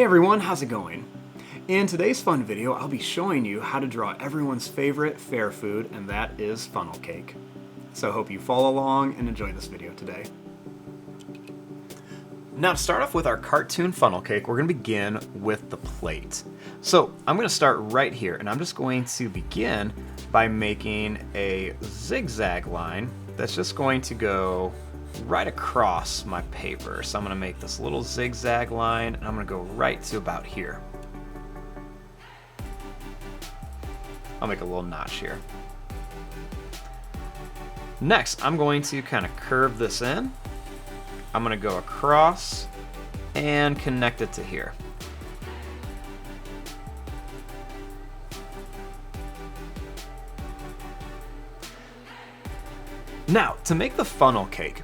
Hey everyone, how's it going? In today's fun video, I'll be showing you how to draw everyone's favorite fair food, and that is funnel cake. So I hope you follow along and enjoy this video today. Now to start off with our cartoon funnel cake, we're going to begin with the plate. So I'm going to start right here, and I'm just going to begin by making a zigzag line that's just going to go right across my paper. So I'm going to make this little zigzag line, and I'm going to go right to about here. I'll make a little notch here. Next, I'm going to kind of curve this in. I'm going to go across and connect it to here. Now, to make the funnel cake,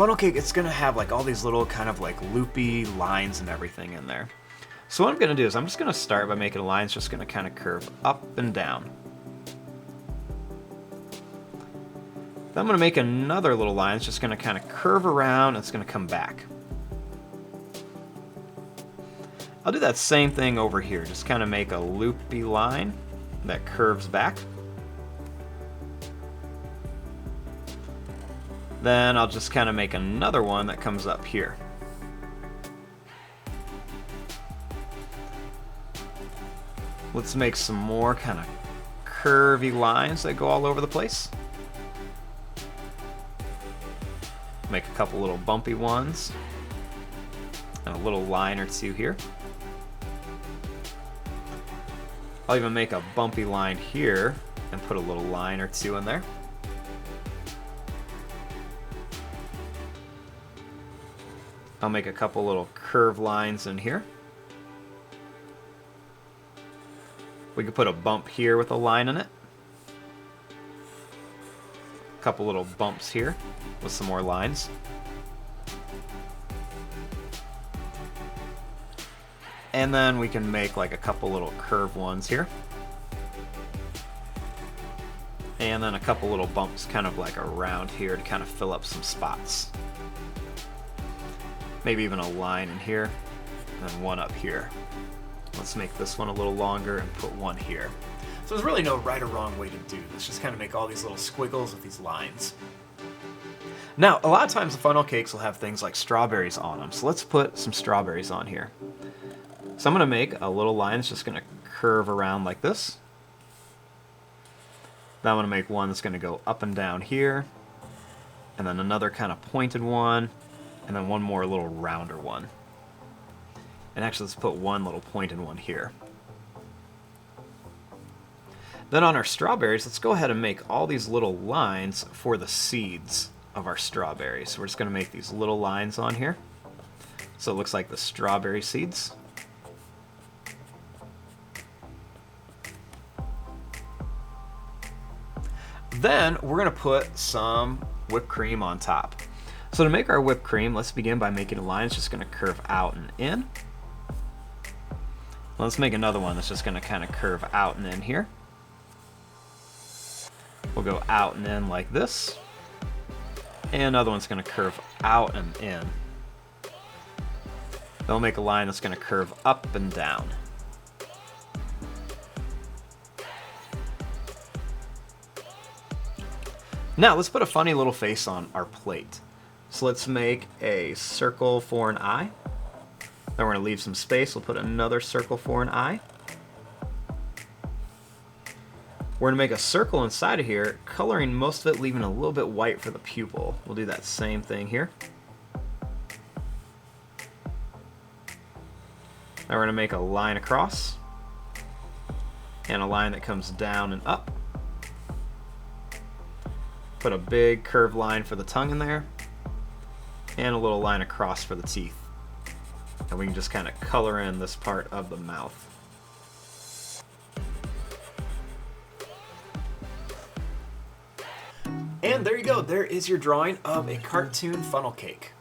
it's going to have like all these little kind of like loopy lines and everything in there. So what I'm going to do is I'm just going to start by making a line that's just going to kind of curve up and down. Then I'm going to make another little line that's just going to kind of curve around and it's going to come back. I'll do that same thing over here, just kind of make a loopy line that curves back. Then I'll just kind of make another one that comes up here. Let's make some more kind of curvy lines that go all over the place. Make a couple little bumpy ones and a little line or two here. I'll even make a bumpy line here and put a little line or two in there. I'll make a couple little curved lines in here. We could put a bump here with a line in it. A couple little bumps here with some more lines. And then we can make like a couple little curved ones here. And then a couple little bumps kind of like around here to kind of fill up some spots. Maybe even a line in here and one up here. Let's make this one a little longer and put one here. So there's really no right or wrong way to do this, just kind of make all these little squiggles with these lines. Now, a lot of times the funnel cakes will have things like strawberries on them, so let's put some strawberries on here. So I'm going to make a little line that's just going to curve around like this. Then I'm going to make one that's going to go up and down here, and then another kind of pointed one, and then one more little rounder one. And actually, let's put one little pointed one here. Then on our strawberries, let's go ahead and make all these little lines for the seeds of our strawberries. So we're just going to make these little lines on here. So it looks like the strawberry seeds. Then we're going to put some whipped cream on top. So to make our whipped cream, let's begin by making a line that's just going to curve out and in. Let's make another one that's just going to kind of curve out and in here. We'll go out and in like this. And another one's going to curve out and in. Then we'll make a line that's going to curve up and down. Now let's put a funny little face on our plate. So let's make a circle for an eye. Then we're going to leave some space. We'll put another circle for an eye. We're going to make a circle inside of here, coloring most of it, leaving a little bit white for the pupil. We'll do that same thing here. Now we're going to make a line across, and a line that comes down and up. Put a big curved line for the tongue in there, and a little line across for the teeth. And we can just kind of color in this part of the mouth. And there you go, there is your drawing of a cartoon funnel cake.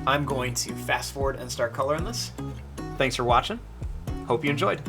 I'm going to fast forward and start coloring this. Thanks for watching. Hope you enjoyed.